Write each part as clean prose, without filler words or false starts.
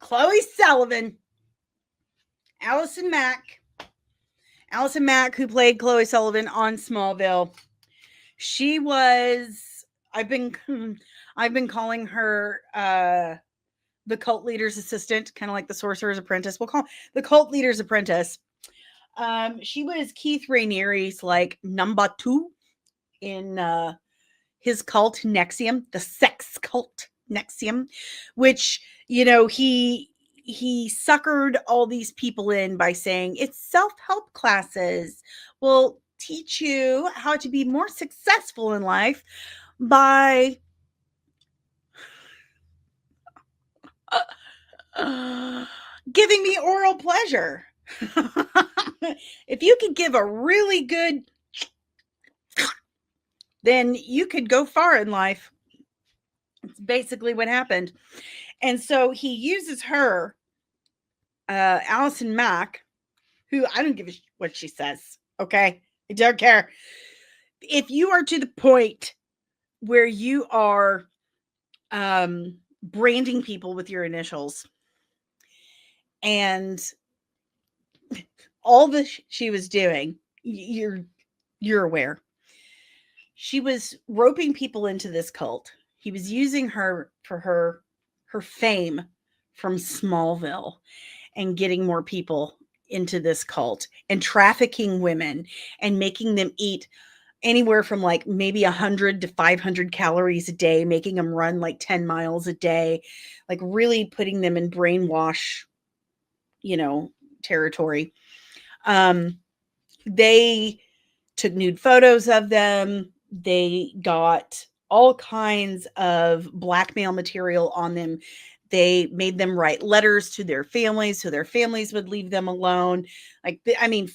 Chloe Sullivan, Allison Mack, who played Chloe Sullivan on Smallville. She was, I've been calling her the cult leader's assistant, kind of like the sorcerer's apprentice. We'll call the cult leader's apprentice. She was Keith Raniere's like number 2 in his cult Nxivm, the sex cult Nxivm, which, you know, he suckered all these people in by saying it's self-help classes will teach you how to be more successful in life by giving me oral pleasure. If you could give a really good, then you could go far in life. It's basically what happened. And so he uses her, Allison Mack, who I don't give a what she says. Okay. I don't care. If you are to the point where you are branding people with your initials and all the she was doing, you're aware. She was roping people into this cult. He was using her for her fame from Smallville and getting more people into this cult and trafficking women and making them eat anywhere from like maybe 100 to 500 calories a day, making them run like 10 miles a day, like really putting them in brainwash, territory. They took nude photos of them. They got all kinds of blackmail material on them. They made them write letters to their families so their families would leave them alone.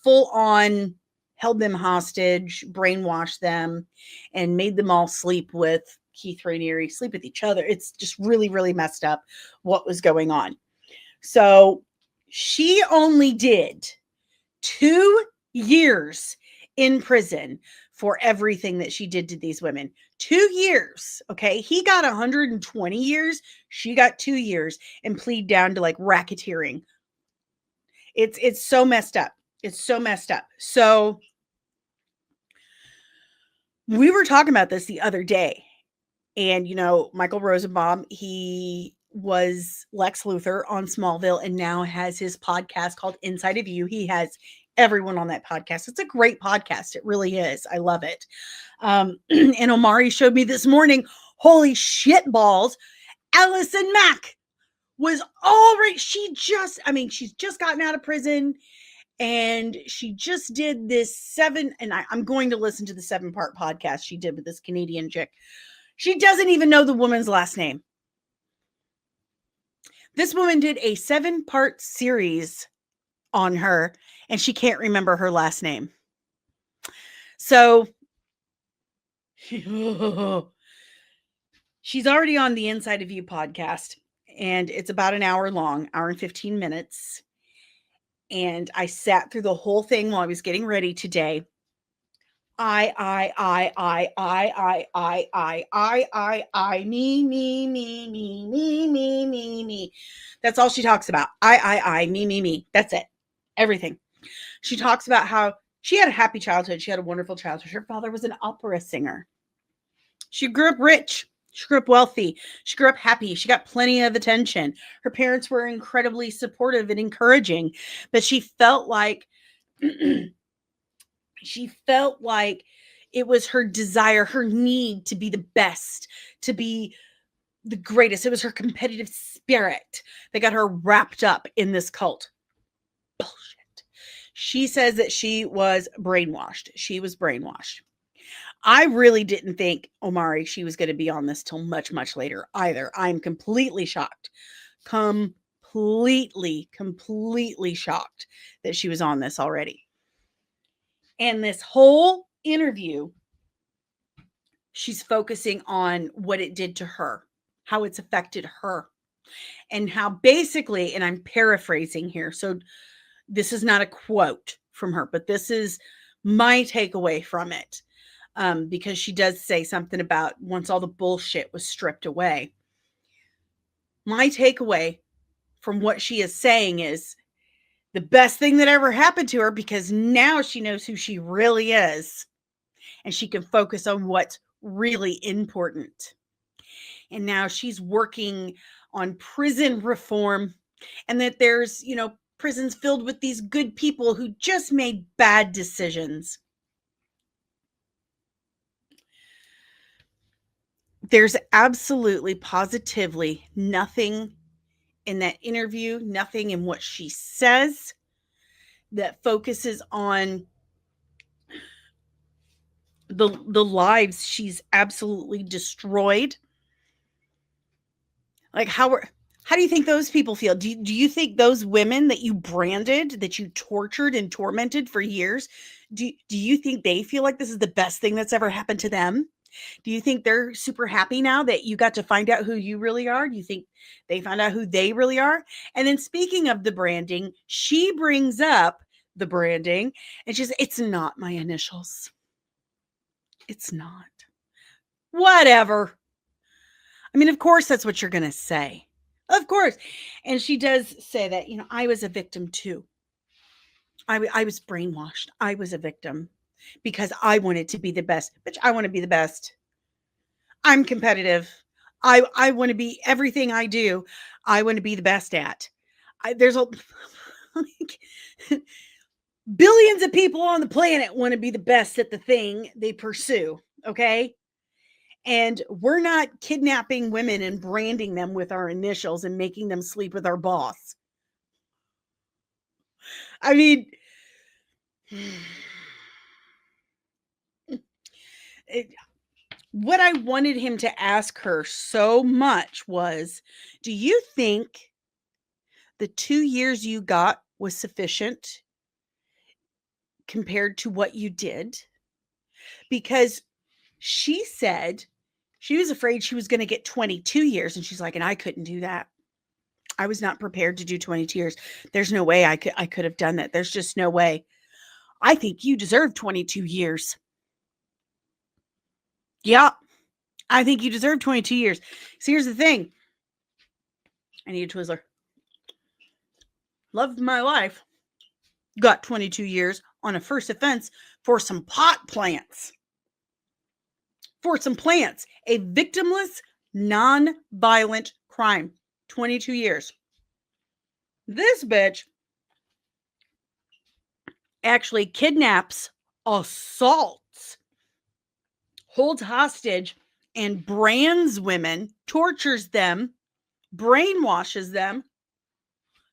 Full on held them hostage, brainwashed them, and made them all sleep with Keith Raniere, sleep with each other. It's just really, really messed up what was going on. So she only did 2 years in prison for everything that she did to these women. 2 years. Okay. He got 120 years. She got 2 years and plead down to like racketeering. It's so messed up. It's so messed up. So we were talking about this the other day, and Michael Rosenbaum, he was Lex Luthor on Smallville and now has his podcast called Inside of You. He has everyone on that podcast. It's a great podcast. It really is. I love it. And Omari showed me this morning, holy shit balls, Allison Mack was already, she's just gotten out of prison, and she just did this I'm going to listen to the 7-part podcast she did with this Canadian chick. She doesn't even know the woman's last name. This woman did a 7-part series on her, and she can't remember her last name. So she's already on the Inside of You podcast, and it's about an hour long, hour and 15 minutes. And I sat through the whole thing while I was getting ready today. Me. That's all she talks about. Me. That's it. Everything. She talks about how she had a happy childhood. She had a wonderful childhood. Her father was an opera singer. She grew up rich. She grew up wealthy. She grew up happy. She got plenty of attention. Her parents were incredibly supportive and encouraging, but she felt like it was her desire, her need to be the best, to be the greatest. It was her competitive spirit that got her wrapped up in this cult. Bullshit. She says that she was brainwashed. She was brainwashed. I really didn't think, Omari, she was going to be on this till much, much later either. I'm completely shocked. Completely shocked that she was on this already. And this whole interview, she's focusing on what it did to her, how it's affected her, and how basically, and I'm paraphrasing here, so this is not a quote from her, but this is my takeaway from it. Because she does say something about once all the bullshit was stripped away. My takeaway from what she is saying is the best thing that ever happened to her, because now she knows who she really is and she can focus on what's really important. And now she's working on prison reform, and that there's, prisons filled with these good people who just made bad decisions. There's absolutely, positively nothing in that interview, nothing in what she says that focuses on the lives she's absolutely destroyed. Like, how do you think those people feel? Do you think those women that you branded, that you tortured and tormented for years, do you think they feel like this is the best thing that's ever happened to them? Do you think they're super happy now that you got to find out who you really are? Do you think they found out who they really are? And then, speaking of the branding, she brings up the branding and she's, it's not my initials. It's not. Whatever. I mean, of course, that's what you're going to say. Of course. And she does say that, I was a victim too. I was brainwashed. I was a victim because I wanted to be the best. Bitch, I want to be the best. I'm competitive. I want to be everything I do. I want to be the best at. There's like, billions of people on the planet want to be the best at the thing they pursue. Okay. And we're not kidnapping women and branding them with our initials and making them sleep with our boss. I mean, what I wanted him to ask her so much was, do you think the 2 years you got was sufficient compared to what you did? Because she said she was afraid she was going to get 22 years. And she's like, and I couldn't do that. I was not prepared to do 22 years. There's no way I could have done that. There's just no way. I think you deserve 22 years. Yeah, I think you deserve 22 years. So here's the thing. I need a Twizzler. Loved my life. Got 22 years on a first offense for some pot plants. For some plants. A victimless, non-violent crime. 22 years. This bitch actually kidnaps, assaults, holds hostage, and brands women, tortures them, brainwashes them.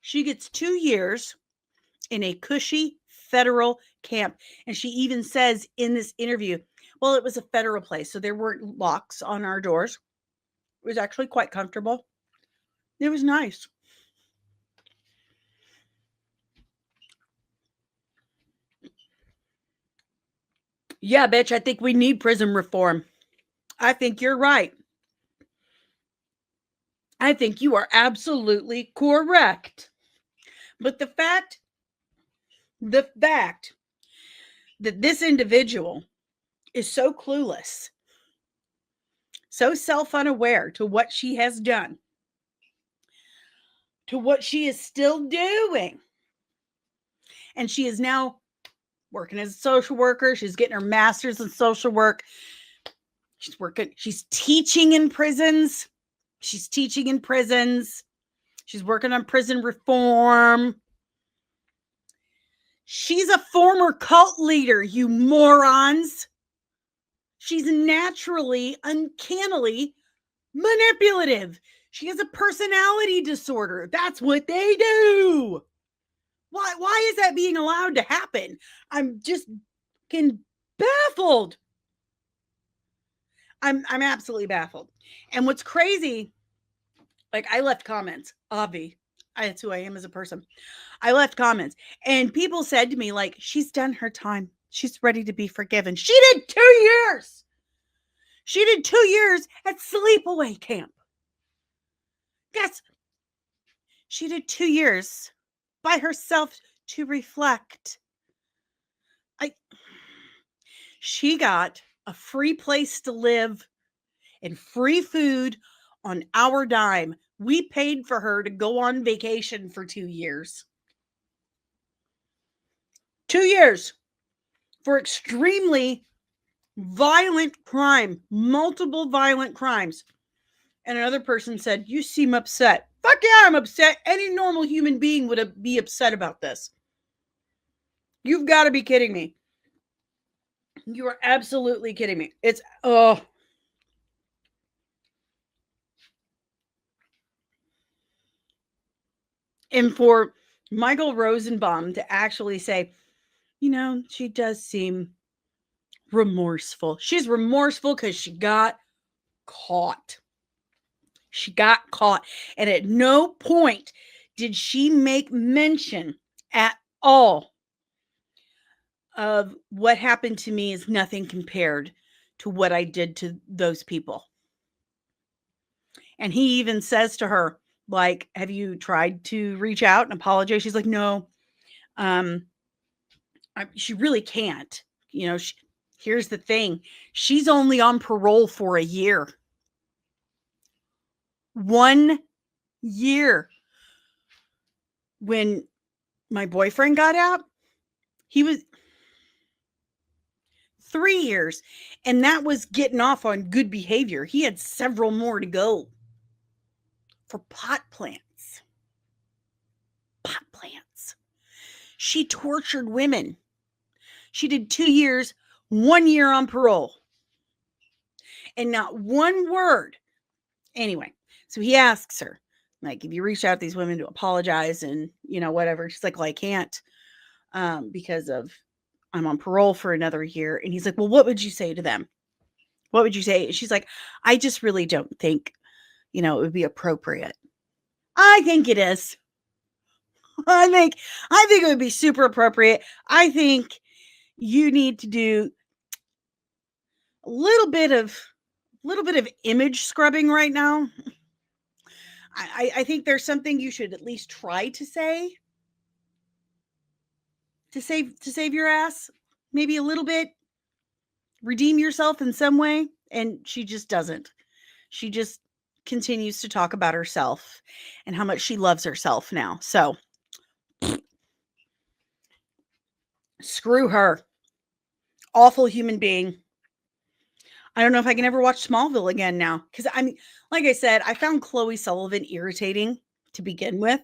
She gets 2 years in a cushy federal camp. And she even says in this interview, well, it was a federal place, so there weren't locks on our doors. It was actually quite comfortable. It was nice. Yeah, bitch, I think we need prison reform. I think you're right. I think you are absolutely correct. But the fact that this individual is so clueless, so self-unaware to what she has done, to what she is still doing. And she is now working as a social worker. She's getting her master's in social work. She's teaching in prisons. She's working on prison reform. She's a former cult leader, you morons. She's naturally, uncannily manipulative. She has a personality disorder. That's what they do. Why is that being allowed to happen? I'm just baffled. I'm absolutely baffled. And what's crazy, like, I left comments. Avi, that's who I am as a person. I left comments, and people said to me, like, she's done her time. She's ready to be forgiven. She did 2 years. She did 2 years at sleepaway camp. Yes. She did 2 years by herself to reflect. She got a free place to live and free food on our dime We paid for her to go on vacation for 2 years. 2 years for extremely violent crime, multiple violent crimes. And another person said, "You seem upset." Fuck yeah, I'm upset. Any normal human being would be upset about this. You've got to be kidding me. You are absolutely kidding me. It's, oh. And for Michael Rosenbaum to actually say, she does seem remorseful. She's remorseful because she got caught. She got caught. And at no point did she make mention at all of what happened to me is nothing compared to what I did to those people. And he even says to her, like, have you tried to reach out and apologize? She's like, no, she really can't. Here's the thing. She's only on parole for a year. 1 year. When my boyfriend got out, he was 3 years, and that was getting off on good behavior. He had several more to go for pot plants. Pot plants. She tortured women. She did 2 years, 1 year on parole. And not one word. Anyway, so he asks her, like, if you reach out to these women to apologize and, whatever. She's like, well, I can't because I'm on parole for another year. And he's like, well, what would you say to them? What would you say? She's like, I just really don't think, it would be appropriate. I think it is. I think it would be super appropriate. I think you need to do a little bit of image scrubbing right now. I think there's something you should at least try to say to save your ass. Maybe a little bit. Redeem yourself in some way. And she just doesn't. She just continues to talk about herself and how much she loves herself now. So screw her. Awful human being. I don't know if I can ever watch Smallville again now. Because, like I said, I found Chloe Sullivan irritating to begin with.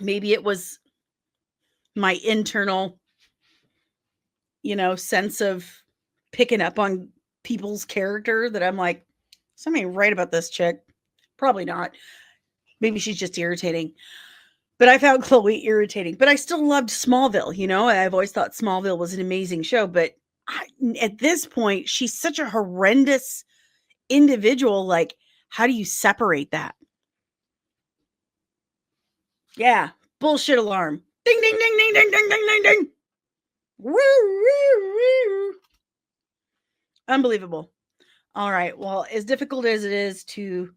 Maybe it was my internal, sense of picking up on people's character that I'm like, something right about this chick. Probably not. Maybe she's just irritating. But I found Chloe irritating. But I still loved Smallville, I've always thought Smallville was an amazing show. But at this point, she's such a horrendous individual. Like, how do you separate that? Yeah. Bullshit alarm. Ding, ding, ding, ding, ding, ding, ding, ding, ding. Woo, woo, woo. Unbelievable. All right. Well, as difficult as it is to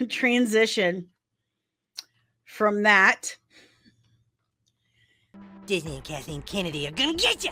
transition from that, Disney and Kathleen Kennedy are gonna get you.